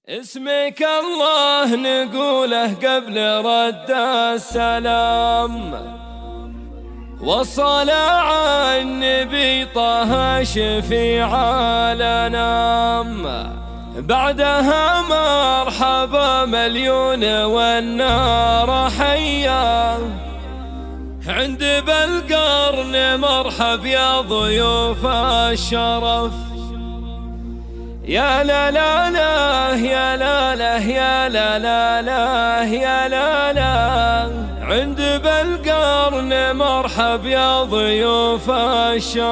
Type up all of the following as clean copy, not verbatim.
اسمك الله نقوله قبل رد السلام، والصلاة على النبي طه شفيع الأنام، بعدها مرحبا مليون والنار حيا، عند بالقرن مرحب يا ضيوف الشرف. يا لا لا لا يا لا لا يا لا لا لا يا لا لا، عند بالقرن مرحب يا ضيوف الشرف.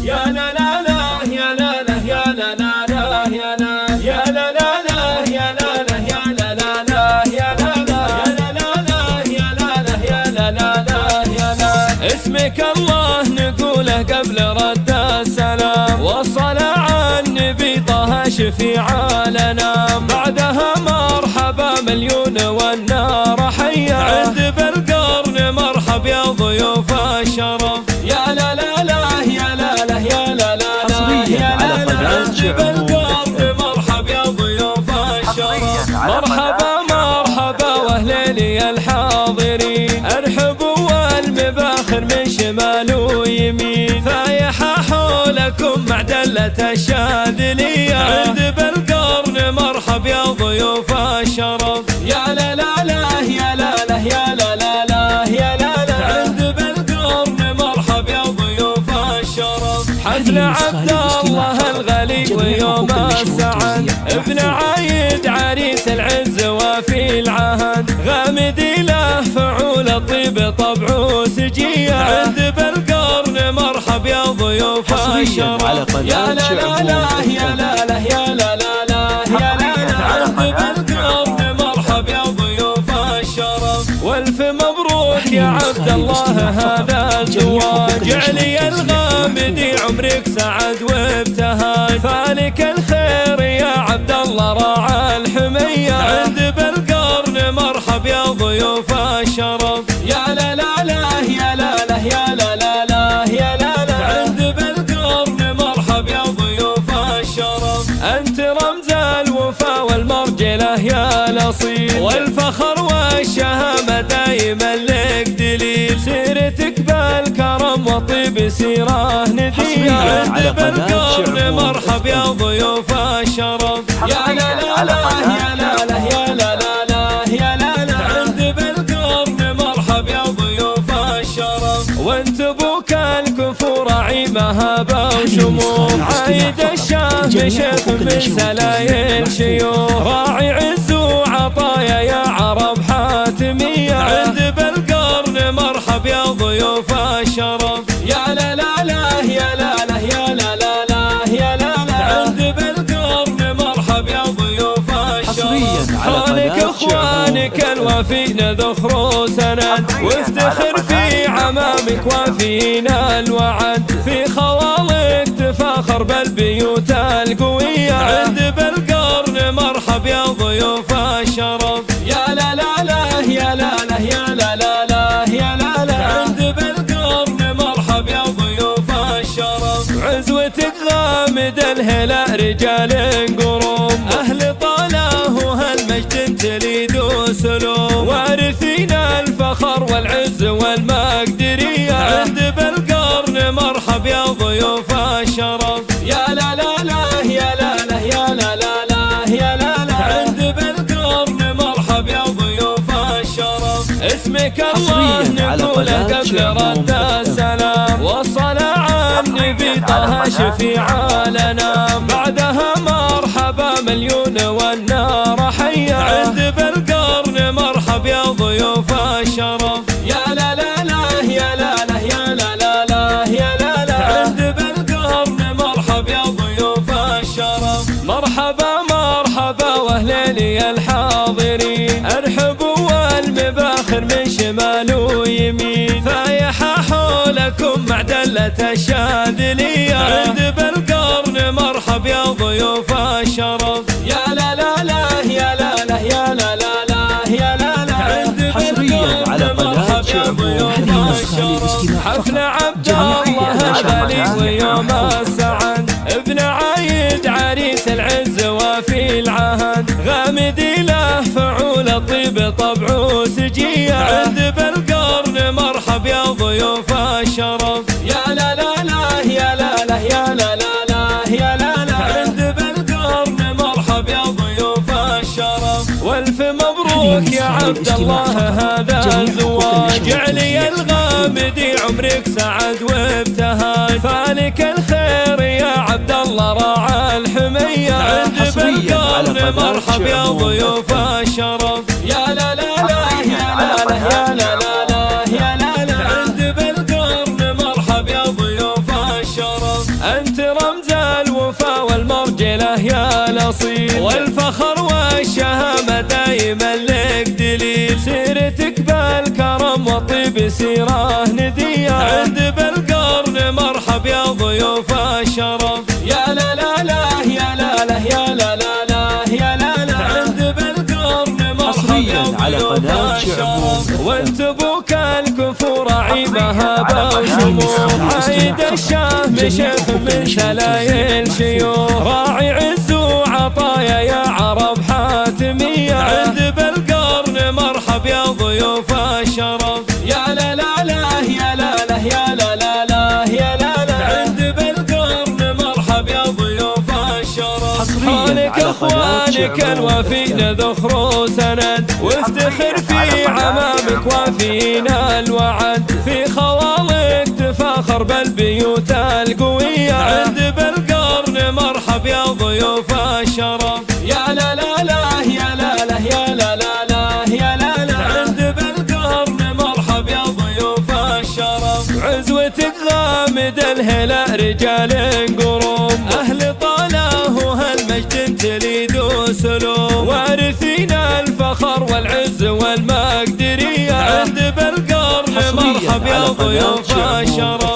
يا لا لا لا يا لا لا يا لا لا لا يا لا يا لا لا لا يا لا لا يا لا لا لا يا لا لا يا لا لا يا لا لا لا يا لا. اسمك الله نقوله قبل رد السلام، والصلاة على النبي طه شفيع الأنام، بعدها مرحبا مليون والنار حيا، عند بالقرن مرحب يا ضيوف الشرف. يا لا لا لا يا لا لا يا لا لا يا لا لا، عند بالقرن مرحب يا ضيوف الشرف. مرحبا مرحبا واهليلي الحاضرين، ارحبوا والمباخر من شمال ويمين، فايحة حولكم مع دلة الشاذلية، عند بالقرن مرحب يا ضيوف الشرف. يا لا لا لا يا لا لا يا لا لا لا يا لا لا، عند بالقرن مرحب يا ضيوف الشرف. حفل عبد الله الغلي ويوم السعد، ابن عايد عريس العز وفي العهد، غامدي له فعول الطيب طبعه سجية، عند بالقرن مرحب يا ضيوف الشرف. يا لا لا لا يا لا لا يا لا لا لا يا لا لا، عند بالقرن مرحب يا ضيوف الشرف. والف مبروك يا عبد الله هذا الزواج، علي الغامدي عمرك سعد وابتهاج، فالك الخير يا عبد الله راعى الحمية، عند بالقرن مرحب يا ضيوف الشرف. يا لا لا لا يا لا لا يا لا لا لا يا لا لا، عند بالقرن مرحب يا ضيوف الشرف. انت رمز الوفا والمرجله يا الاصيل، والفخر والشهامه دايما لك دليل، سيرتك بالكرم وطيب سيره نديه، عند بالقرن مرحب يا ضيوف الشرف. يا لا لا لا يا لا لا يا لا لا لا يا لا لا، عند بالقرن مرحب يا ضيوف الشرف. وانت ابوك الكفور عيمها وشموخ، عايد الشام شيخ من سلايل شيوخ، راعي عز وعطايا يا عرب حاتمية، عند بالقرن مرحب يا ضيوف الشرف. يا لا لا لا يا لا لا يا لا لا لا يا لا لا، عند بالقرن مرحب يا ضيوف الشرف. خالك اخوانك الوفين ذخر سند، وافتخر في عمامك وفينا الوعد، في خوالك تفاخر بالبيوت القوية، عند بالقرن مرحب يا ضيوف الشرف. يا لا لا لا يا لا لا يا لا لا لا يا لا لا، عند بالقرن مرحب يا ضيوف الشرف. عزوتك غامد الهلا رجال قروم، اهل طاله وهالمجد تليد وسلوم، وارثين الفخر والعز والمقدرية، عند بالقرن مرحب يا ضيوف الشرف. يا لا لا لا يا لا لا يا لا لا لا يا لا لا، عند بالقرن مرحب يا ضيوف الشرف. اسمك الله نقوله قبل رد السلام، والصلاة على النبي طه شفيع الأنام، بعدها مرحبا مليون والنار حيا، عند بالقرن مرحب يا ضيوف الشرف. يا لا لا لا يا لا لا يا لا لا لا يا لا لا، عند بالقرن مرحب يا ضيوف الشرف. مرحبا مرحبا واهليلي الحاضرين، ارحبوا والمباخر من شمال ويمين، فايحة حولكم مع دلة الشاذلية، عند بالقرن مرحب يا ضيوف الشرف. يا لا لا لا يا لا لا يا لا لا لا يا لا لا، عند بالقرن مرحب يا ضيوف الشرف. حفل عبد الله الغلي ويوم السعد، ابن عايد عريس عيش العز وفي العهد، غامدي له فعول الطيب طبعه سجية، عند بالقرن مرحب يا ضيوف الشرف. يا لا لا لا يا لا لا يا لا لا لا يا لا لا، عند بالقرن مرحب يا ضيوف الشرف. والف مبروك يا عبد الله هذا الزواج، علي الغامدي عمرك سعد وابتهاج، فالك الخير يا عبد الله راعى الحمية، عند بالقرن مرحب يا ضيوف الشرف. يا لا لا لا يا لا لا يا لا لا لا يا لا لا، عند بالقرن مرحب يا ضيوف الشرف. انت رمز الوفا والمرجله يا الاصيل، والفخر والشهامه دايما لك دليل، سيرتك بالكرم والطيب سيره نديه، عند بالقرن مرحب يا ضيوف الشرف. يا لا لا لا يا لا لا يا لا لا لا يا لا لا، عند بالقرن مرحب يا ضيوف الشرف. وانت ابوك الكفور عيبها بوشموخ، عيد الشام شيخ من سلايل شيوخ، راعي عز وعطايا يا عرب حاتمية، عند بالقرن مرحب يا ضيوف الشرف. يا لا لا لا يا لا لا يا لا لا لا يا لا لا، عند بالقرن مرحب يا ضيوف الشرف. حولك اخوانك الوفين ذخر سند، وافتخر في عمامك وفينا الوعد، في خوالك تفاخر بالبيوت القوية، عند بالقرن مرحب يا ضيوف الشرف. يا لا لا لا يا لا لا يا لا لا لا يا لا لا، عند بالقرن مرحب يا ضيوف الشرف. عزوتك غامد الهلا رجال قروم، أهل طاله وهالمجد تليد سلوم، وارثين الفخر والعز والمقدرية، عند بالقرن مرحب يا ضيوف الشرف.